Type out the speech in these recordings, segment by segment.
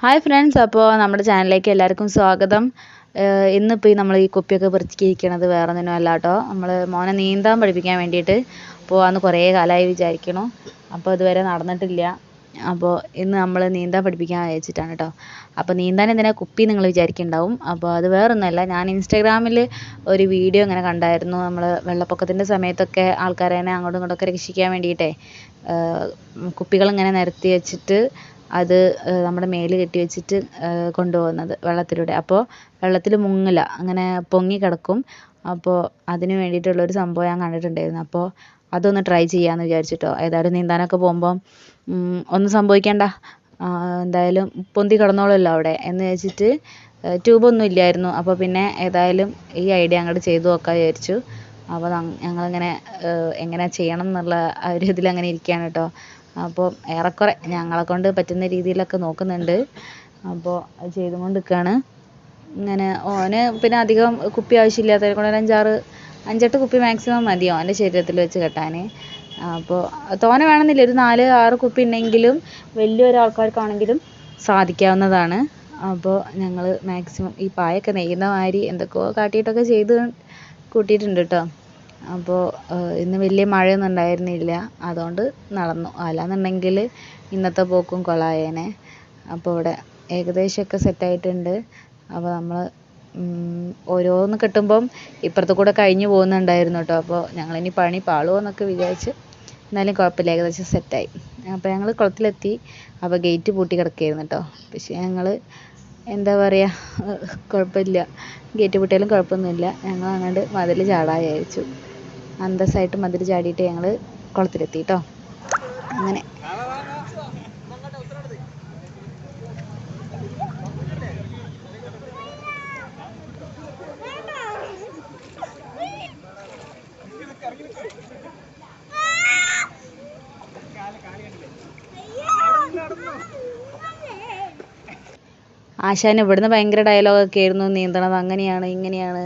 Hi friends, അപ്പോൾ നമ്മുടെ ചാനലിലേക്ക് എല്ലാവർക്കും സ്വാഗതം. ഇന്നിപ്പോൾ നമ്മൾ ഈ കുപ്പിയൊക്കെ വൃത്തിക്കിരിക്കണത് വേറെ ഒന്നിനും അല്ല കേട്ടോ. നമ്മൾ മോനെ നീന്താൻ പഠിപ്പിക്കാൻ വേണ്ടിയിട്ട് പോകാമെന്ന് കുറേ കാലമായി വിചാരിക്കണു. അപ്പോൾ ഇതുവരെ നടന്നിട്ടില്ല. അപ്പോൾ ഇന്ന് നമ്മൾ നീന്താൻ പഠിപ്പിക്കാൻ വെച്ചിട്ടാണ് കേട്ടോ. അപ്പോൾ നീന്താൻ എന്തിനാ കുപ്പി നിങ്ങൾ വിചാരിക്കുന്നുണ്ടാവും. അപ്പോൾ അത് വേറൊന്നുമല്ല, ഞാൻ ഇൻസ്റ്റാഗ്രാമിൽ ഒരു വീഡിയോ ഇങ്ങനെ കണ്ടായിരുന്നു. നമ്മൾ വെള്ളപ്പൊക്കത്തിൻ്റെ സമയത്തൊക്കെ ആൾക്കാരെ അങ്ങോട്ടും ഇങ്ങോട്ടൊക്കെ രക്ഷിക്കാൻ വേണ്ടിയിട്ടേ കുപ്പികളിങ്ങനെ നിരത്തി വെച്ചിട്ട് അത് നമ്മുടെ മേൽ കെട്ടി വെച്ചിട്ട് കൊണ്ടുപോകുന്നത് വെള്ളത്തിലൂടെ. അപ്പോൾ വെള്ളത്തിൽ മുങ്ങില്ല, അങ്ങനെ പൊങ്ങി കിടക്കും. അപ്പോൾ അതിന് വേണ്ടിയിട്ടുള്ളൊരു സംഭവം ഞാൻ കണ്ടിട്ടുണ്ടായിരുന്നു. അപ്പോൾ അതൊന്ന് ട്രൈ ചെയ്യാമെന്ന് വിചാരിച്ചിട്ടോ. ഏതായാലും നീന്താനൊക്കെ പോകുമ്പം ഒന്നും സംഭവിക്കണ്ട, എന്തായാലും പൊന്തി കിടന്നോളുമല്ലോ അവിടെ എന്ന് വെച്ചിട്ട് ട്യൂബൊന്നും ഇല്ലായിരുന്നു. അപ്പോൾ പിന്നെ ഏതായാലും ഈ ഐഡിയ അങ്ങോട്ട് ചെയ്തു നോക്കാൻ വിചാരിച്ചു. അപ്പോൾ ഞങ്ങളിങ്ങനെ എങ്ങനെ ചെയ്യണം എന്നുള്ള ആ ഒരു ഇതിലങ്ങനെ ഇരിക്കുകയാണ് കേട്ടോ. അപ്പോൾ ഏറെക്കുറെ ഞങ്ങളെക്കൊണ്ട് പറ്റുന്ന രീതിയിലൊക്കെ നോക്കുന്നുണ്ട്. അപ്പോൾ അത് ചെയ്തുകൊണ്ട് നിൽക്കുകയാണ്. ഇങ്ങനെ ഓന് പിന്നെ അധികം കുപ്പി ആവശ്യമില്ലാത്തതിനെ കൊണ്ട് ഒരു 5-8 കുപ്പി മാക്സിമം മതി ഓൻ്റെ ശരീരത്തിൽ വെച്ച് കെട്ടാൻ. അപ്പോൾ തോനെ വേണമെന്നില്ല, ഒരു 4-6 കുപ്പി ഉണ്ടെങ്കിലും വലിയൊരാൾക്കാർക്കാണെങ്കിലും സാധിക്കാവുന്നതാണ്. അപ്പോൾ ഞങ്ങൾ മാക്സിമം ഈ പായൊക്കെ നെയ്യുന്ന മാതിരി എന്തൊക്കെയോ കാട്ടിയിട്ടൊക്കെ ചെയ്ത് കൂട്ടിയിട്ടുണ്ട് കേട്ടോ. അപ്പോൾ ഇന്ന് വലിയ മഴയൊന്നും ഉണ്ടായിരുന്നില്ല, അതുകൊണ്ട് നടന്നു. അല്ലാന്നുണ്ടെങ്കിൽ ഇന്നത്തെ പോക്കും കൊളായേനെ. അപ്പോൾ ഇവിടെ ഏകദേശമൊക്കെ സെറ്റായിട്ടുണ്ട്. അപ്പോൾ നമ്മൾ ഓരോന്ന് കെട്ടുമ്പം ഇപ്പുറത്ത് കൂടെ കഴിഞ്ഞു പോകുന്നുണ്ടായിരുന്നു കേട്ടോ. അപ്പോൾ ഞങ്ങളിനി പണി പാളുമോ എന്നൊക്കെ വിചാരിച്ച്, എന്നാലും കുഴപ്പമില്ല, ഏകദേശം സെറ്റായി. അപ്പോൾ ഞങ്ങൾ കുളത്തിലെത്തി. അപ്പോൾ ഗേറ്റ് പൂട്ടി കിടക്കുകയായിരുന്നു കേട്ടോ. പക്ഷേ ഞങ്ങൾ എന്താ പറയുക, കുഴപ്പമില്ല, ഗേറ്റ് പൂട്ടിയാലും കുഴപ്പമൊന്നുമില്ല. ഞങ്ങൾ അങ്ങോട്ട് മതിൽ ചാടാൻ വിചാരിച്ചു. അന്തസ്സായിട്ട് മതിൽ ചാടിയിട്ട് ഞങ്ങൾ കുളത്തിലെത്തി കേട്ടോ. അങ്ങനെ ആശാൻ ഇവിടുന്ന് ഭയങ്കര ഡയലോഗൊക്കെ ആയിരുന്നു. നീന്തണത് അങ്ങനെയാണ് ഇങ്ങനെയാണ്,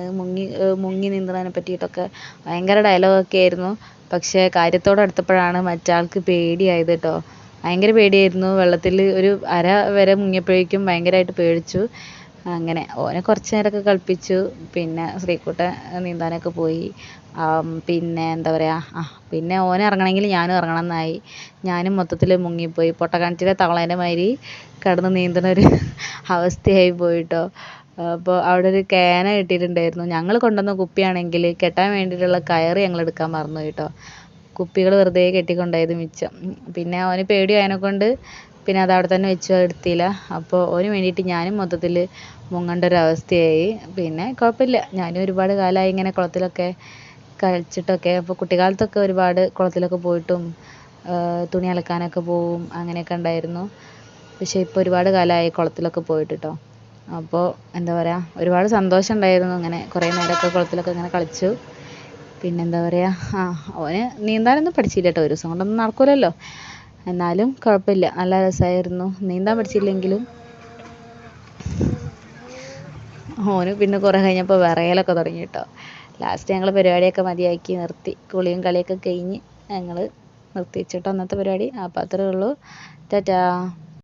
മുങ്ങി നീന്തണതിനെ പറ്റിയിട്ടൊക്കെ ഭയങ്കര ഡയലോഗൊക്കെ ആയിരുന്നു. പക്ഷേ കാര്യത്തോട് അടുത്തപ്പോഴാണ് മറ്റാൾക്ക് പേടിയായത് കേട്ടോ. ഭയങ്കര പേടിയായിരുന്നു. വെള്ളത്തിൽ ഒരു അര വരെ മുങ്ങിയപ്പോഴേക്കും ഭയങ്കരമായിട്ട് പേടിച്ചു. അങ്ങനെ ഓനെ കുറച്ച് നേരമൊക്കെ കളിപ്പിച്ചു. പിന്നെ ശ്രീക്കുട്ടൻ നീന്താനൊക്കെ പോയി. പിന്നെ എന്താ പറയുക, പിന്നെ ഓനെ ഇറങ്ങണമെങ്കിൽ ഞാനും ഇറങ്ങണം എന്നായി. ഞാനും മൊത്തത്തിൽ മുങ്ങിപ്പോയി. പൊട്ടക്കിണറ്റിലെ തവളേൻ്റെ മാതിരി കിടന്ന് നീന്തണ ഒരു അവസ്ഥയായി പോയിട്ടോ. അപ്പോൾ അവിടെ ഒരു ക്യാന കിട്ടിയിട്ടുണ്ടായിരുന്നു. ഞങ്ങൾ കൊണ്ടുവന്ന കുപ്പിയാണെങ്കിൽ കെട്ടാൻ വേണ്ടിയിട്ടുള്ള കയറ് ഞങ്ങൾ എടുക്കാൻ മറന്നു കേട്ടോ. കുപ്പികൾ വെറുതെ കെട്ടിക്കൊണ്ടായത് മിച്ചം. പിന്നെ അവന് പേടിയായതിനെക്കൊണ്ട് പിന്നെ അത് അവിടെ തന്നെ വെച്ചു, എടുത്തില്ല. അപ്പോൾ ഓന് വേണ്ടിയിട്ട് ഞാനും മൊത്തത്തിൽ മുങ്ങേണ്ട ഒരു അവസ്ഥയായി. പിന്നെ കുഴപ്പമില്ല, ഞാനും ഒരുപാട് കാലമായി ഇങ്ങനെ കുളത്തിലൊക്കെ കളിച്ചിട്ടൊക്കെ. അപ്പോൾ കുട്ടിക്കാലത്തൊക്കെ ഒരുപാട് കുളത്തിലൊക്കെ പോയിട്ടും തുണി അലക്കാനൊക്കെ പോവും, അങ്ങനെയൊക്കെ ഉണ്ടായിരുന്നു. പക്ഷേ ഇപ്പോൾ ഒരുപാട് കാലമായി കുളത്തിലൊക്കെ പോയിട്ട് കേട്ടോ. അപ്പോൾ എന്താ പറയുക, ഒരുപാട് സന്തോഷം ഉണ്ടായിരുന്നു. അങ്ങനെ കുറേ നേരമൊക്കെ കുളത്തിലൊക്കെ ഇങ്ങനെ കളിച്ചു. പിന്നെന്താ പറയുക, ഓന് നീന്താനൊന്നും പഠിച്ചില്ല കേട്ടോ. ഒരു ദിവസം കൊണ്ടൊന്നും നടക്കില്ലല്ലോ, എന്നാലും കുഴപ്പമില്ല, നല്ല രസമായിരുന്നു. നീന്താൻ പഠിച്ചില്ലെങ്കിലും ഓന് പിന്നെ കുറേ കഴിഞ്ഞപ്പോൾ വിറയലൊക്കെ തുടങ്ങി കേട്ടോ. ലാസ്റ്റ് ഞങ്ങൾ പരിപാടിയൊക്കെ മതിയാക്കി നിർത്തി. കുളിയും കളിയൊക്കെ കഴിഞ്ഞ് ഞങ്ങൾ നിർത്തി വെച്ചിട്ടോ അന്നത്തെ പരിപാടി. അപ്പോൾ അത്രേ ഉള്ളൂ. ടാറ്റാ.